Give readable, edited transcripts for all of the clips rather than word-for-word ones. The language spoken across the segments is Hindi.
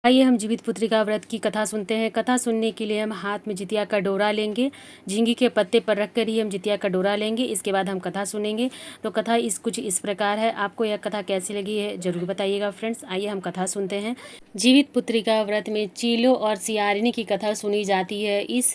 आइए हम जीवित पुत्रिका व्रत की कथा सुनते हैं। कथा सुनने के लिए हम हाथ में जितिया का डोरा लेंगे। झींगी के पत्ते पर रख कर ही हम जितिया का डोरा लेंगे। इसके बाद हम कथा सुनेंगे। तो कथा कुछ इस प्रकार है। आपको यह कथा कैसी लगी है जरूर बताइएगा फ्रेंड्स। आइए हम कथा सुनते हैं। जीवित पुत्रिका व्रत में चीलो और सियारिनी की कथा सुनी जाती है। इस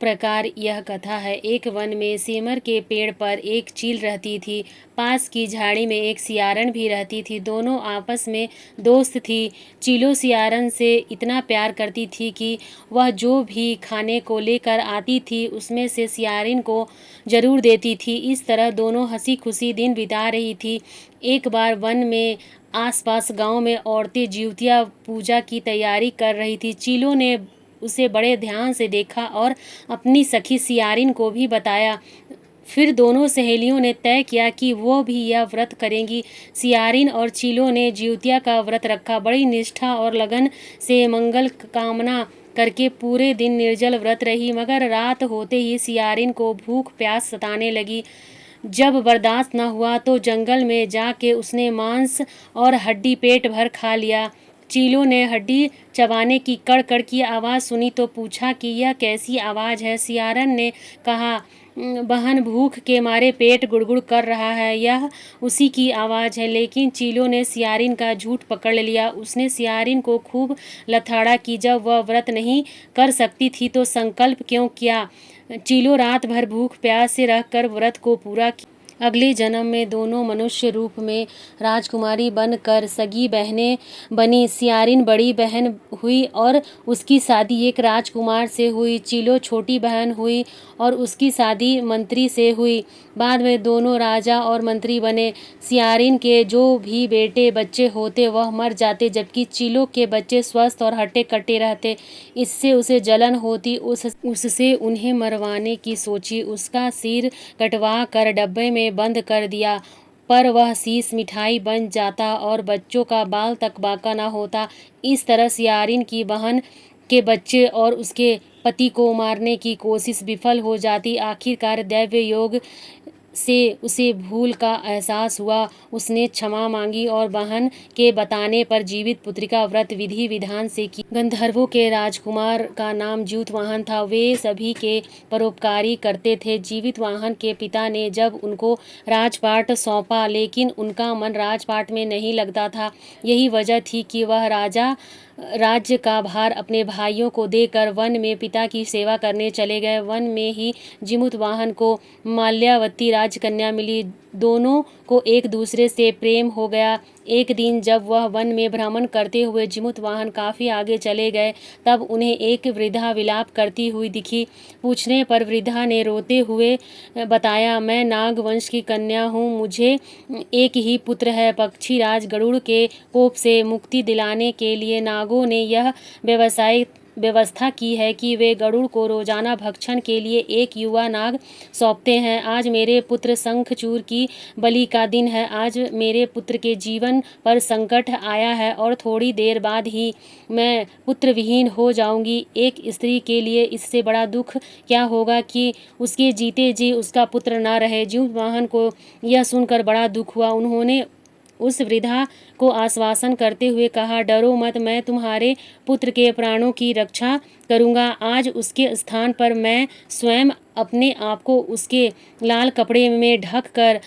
प्रकार यह कथा है। एक वन में सेमर के पेड़ पर एक चील रहती थी। पास की झाड़ी में एक सियारन भी रहती थी। दोनों आपस में दोस्त थी। चीलो सियारन से इतना प्यार करती थी कि वह जो भी खाने को लेकर आती थी उसमें से सियारिन को जरूर देती थी। इस तरह दोनों हंसी खुशी दिन बिता रही थी। एक बार वन में आसपास गांव में औरतें जिउतिया पूजा की तैयारी कर रही थी। चीलो ने उसे बड़े ध्यान से देखा और अपनी सखी सियारिन को भी बताया। फिर दोनों सहेलियों ने तय किया कि वो भी यह व्रत करेंगी। सियारिन और चीलो ने जिउतिया का व्रत रखा। बड़ी निष्ठा और लगन से मंगल कामना करके पूरे दिन निर्जल व्रत रही। मगर रात होते ही सियारिन को भूख प्यास सताने लगी। जब बर्दाश्त न हुआ तो जंगल में जाके उसने मांस और हड्डी पेट भर खा लिया। चीलों ने हड्डी चबाने की कड़ कड़ की आवाज़ सुनी तो पूछा कि यह कैसी आवाज़ है। सियारन ने कहा, बहन भूख के मारे पेट गुड़गुड़ कर रहा है, यह उसी की आवाज़ है। लेकिन चीलों ने सियारिन का झूठ पकड़ लिया। उसने सियारिन को खूब लथाड़ा कि जब वह व्रत नहीं कर सकती थी तो संकल्प क्यों किया। चीलो रात भर भूख प्यास से रहकर व्रत को पूरा किया। अगले जन्म में दोनों मनुष्य रूप में राजकुमारी बनकर सगी बहनें बनी। सियारिन बड़ी बहन हुई और उसकी शादी एक राजकुमार से हुई। चीलो छोटी बहन हुई और उसकी शादी मंत्री से हुई। बाद में दोनों राजा और मंत्री बने। सियारिन के जो भी बेटे बच्चे होते वह मर जाते, जबकि चीलो के बच्चे स्वस्थ और हट्टे कट्टे रहते। इससे उसे जलन होती। उससे उन्हें मरवाने की सोची। उसका सिर कटवा कर डब्बे में बंद कर दिया, पर वह शीश मिठाई बन जाता और बच्चों का बाल तक बाका न होता। इस तरह सियारिन की बहन के बच्चे और उसके पति को मारने की कोशिश विफल हो जाती। आखिरकार दैव योग से उसे भूल का एहसास हुआ। उसने क्षमा मांगी और बहन के बताने पर जीवित पुत्रिका व्रत विधि विधान से की। गंधर्वों के राजकुमार का नाम जीवितवाहन था। वे सभी के परोपकारी करते थे। जीवितवाहन के पिता ने जब उनको राजपाट सौंपा, लेकिन उनका मन राजपाट में नहीं लगता था। यही वजह थी कि वह राज्य का भार अपने भाइयों को देकर वन में पिता की सेवा करने चले गए। वन में ही जीमुतवाहन को माल्यावती राजकन्या मिली। दोनों को एक दूसरे से प्रेम हो गया। एक दिन जब वह वन में भ्रमण करते हुए जीमुतवाहन काफ़ी आगे चले गए, तब उन्हें एक वृद्धा विलाप करती हुई दिखी। पूछने पर वृद्धा ने रोते हुए बताया, मैं नाग वंश की कन्या हूँ। मुझे एक ही पुत्र है। पक्षीराज गरुड़ के कोप से मुक्ति दिलाने के लिए नागों ने यह व्यवस्था की है कि वे गरुड़ को रोजाना भक्षण के लिए एक युवा नाग सौंपते हैं। आज मेरे पुत्र शंखचूड़ की बलि का दिन है। आज मेरे पुत्र के जीवन पर संकट आया है और थोड़ी देर बाद ही मैं पुत्र विहीन हो जाऊंगी। एक स्त्री के लिए इससे बड़ा दुख क्या होगा कि उसके जीते जी उसका पुत्र ना रहे। जीववाहन को यह सुनकर बड़ा दुख हुआ। उन्होंने उस वृद्धा को आश्वासन करते हुए कहा, डरो मत, मैं तुम्हारे पुत्र के प्राणों की रक्षा करूंगा। आज उसके स्थान पर मैं स्वयं अपने आप को उसके लाल कपड़े में ढक कर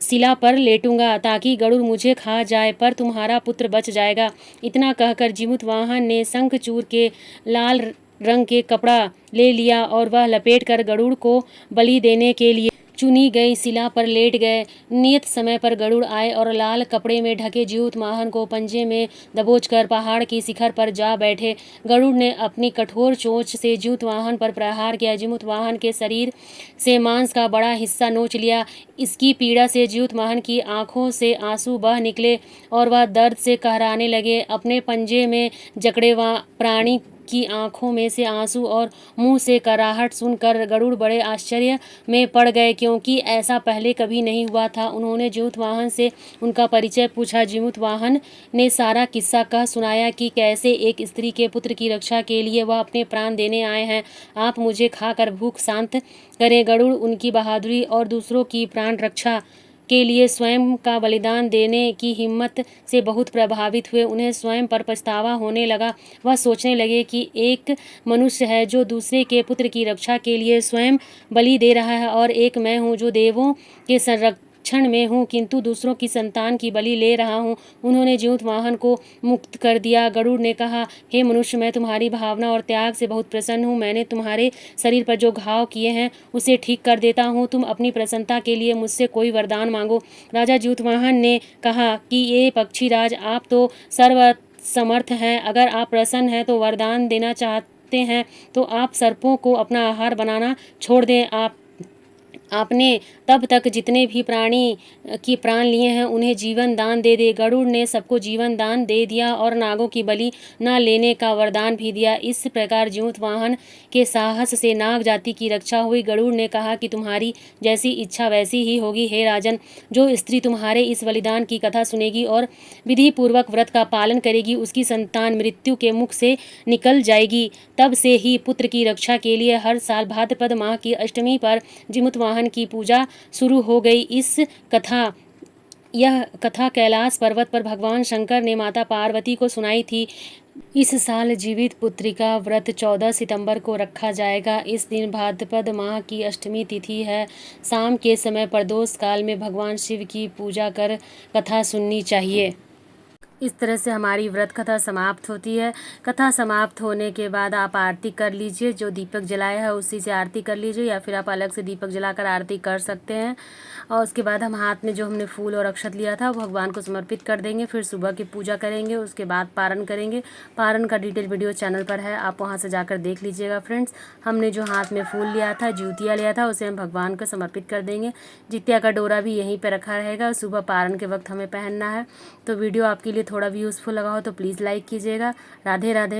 शिला पर लेटूंगा ताकि गरुड़ मुझे खा जाए, पर तुम्हारा पुत्र बच जाएगा। इतना कहकर जीमुतवाहन ने शंखचूड़ के लाल रंग के कपड़ा ले लिया और वह लपेट कर गरुड़ को बलि देने के लिए चुनी गई शिला पर लेट गए। नियत समय पर गरुड़ आए और लाल कपड़े में ढके जीमुतवाहन को पंजे में दबोचकर पहाड़ की शिखर पर जा बैठे। गरुड़ ने अपनी कठोर चोंच से जीमुतवाहन पर प्रहार किया। जीमुतवाहन के शरीर से मांस का बड़ा हिस्सा नोच लिया। इसकी पीड़ा से जीमुतवाहन की आंखों से आंसू बह निकले और वह दर्द से कहराने लगे। अपने पंजे में जकड़े प्राणी की आंखों में से आंसू और मुंह से कराहट सुनकर गरुड़ बड़े आश्चर्य में पड़ गए, क्योंकि ऐसा पहले कभी नहीं हुआ था। उन्होंने जीमुतवाहन से उनका परिचय पूछा। जीमुतवाहन ने सारा किस्सा कह सुनाया कि कैसे एक स्त्री के पुत्र की रक्षा के लिए वह अपने प्राण देने आए हैं। आप मुझे खाकर भूख शांत करें। गरुड़ उनकी बहादुरी और दूसरों की प्राण रक्षा के लिए स्वयं का बलिदान देने की हिम्मत से बहुत प्रभावित हुए। उन्हें स्वयं पर पछतावा होने लगा। वह सोचने लगे कि एक मनुष्य है जो दूसरे के पुत्र की रक्षा के लिए स्वयं बलि दे रहा है, और एक मैं हूँ जो देवों के संरक्षण में हूँ किंतु दूसरों की संतान की बलि ले रहा हूँ। उन्होंने जीवतवाहन को मुक्त कर दिया। गरुड़ ने कहा, हे मनुष्य, मैं तुम्हारी भावना और त्याग से बहुत प्रसन्न हूँ। मैंने तुम्हारे शरीर पर जो घाव किए हैं उसे ठीक कर देता हूँ। तुम अपनी प्रसन्नता के लिए मुझसे कोई वरदान मांगो। राजा जीवतवाहन ने कहा कि ये पक्षीराज, आप तो सर्वसमर्थ हैं। अगर आप प्रसन्न हैं तो वरदान देना चाहते हैं तो आप सर्पों को अपना आहार बनाना छोड़ दें। आपने तब तक जितने भी प्राणी की प्राण लिए हैं उन्हें जीवन दान दे दे। गरुड़ ने सबको जीवन दान दे दिया और नागों की बलि न लेने का वरदान भी दिया। इस प्रकार जीवतवाहन के साहस से नाग जाति की रक्षा हुई। गरुड़ ने कहा कि तुम्हारी जैसी इच्छा वैसी ही होगी। हे राजन, जो स्त्री तुम्हारे इस बलिदान की कथा सुनेगी और विधि पूर्वक व्रत का पालन करेगी उसकी संतान मृत्यु के मुख से निकल जाएगी। तब से ही पुत्र की रक्षा के लिए हर साल भाद्रपद माह की अष्टमी पर जीवतवाहन की पूजा शुरू हो गई। यह कथा कैलाश पर्वत पर भगवान शंकर ने माता पार्वती को सुनाई थी। इस साल जीवित पुत्री का व्रत 14 सितंबर को रखा जाएगा। इस दिन भाद्रपद माह की अष्टमी तिथि है। शाम के समय प्रदोष काल में भगवान शिव की पूजा कर कथा सुननी चाहिए। इस तरह से हमारी व्रत कथा समाप्त होती है। कथा समाप्त होने के बाद आप आरती कर लीजिए। जो दीपक जलाया है उसी से आरती कर लीजिए, या फिर आप अलग से दीपक जलाकर आरती कर सकते हैं। और उसके बाद हम हाथ में जो हमने फूल और अक्षत लिया था वो भगवान को समर्पित कर देंगे। फिर सुबह की पूजा करेंगे, उसके बाद पारण करेंगे। पारण का डिटेल वीडियो चैनल पर है, आप वहाँ से जाकर देख लीजिएगा। फ्रेंड्स, हमने जो हाथ में फूल लिया था, ज्योतिया लिया था, उसे हम भगवान को समर्पित कर देंगे। जितिया का डोरा भी यहीं पर रखा रहेगा, सुबह पारण के वक्त हमें पहनना है। तो वीडियो आपके लिए थोड़ा भी यूज़फुल लगा हो तो प्लीज़ लाइक कीजिएगा। राधे राधे।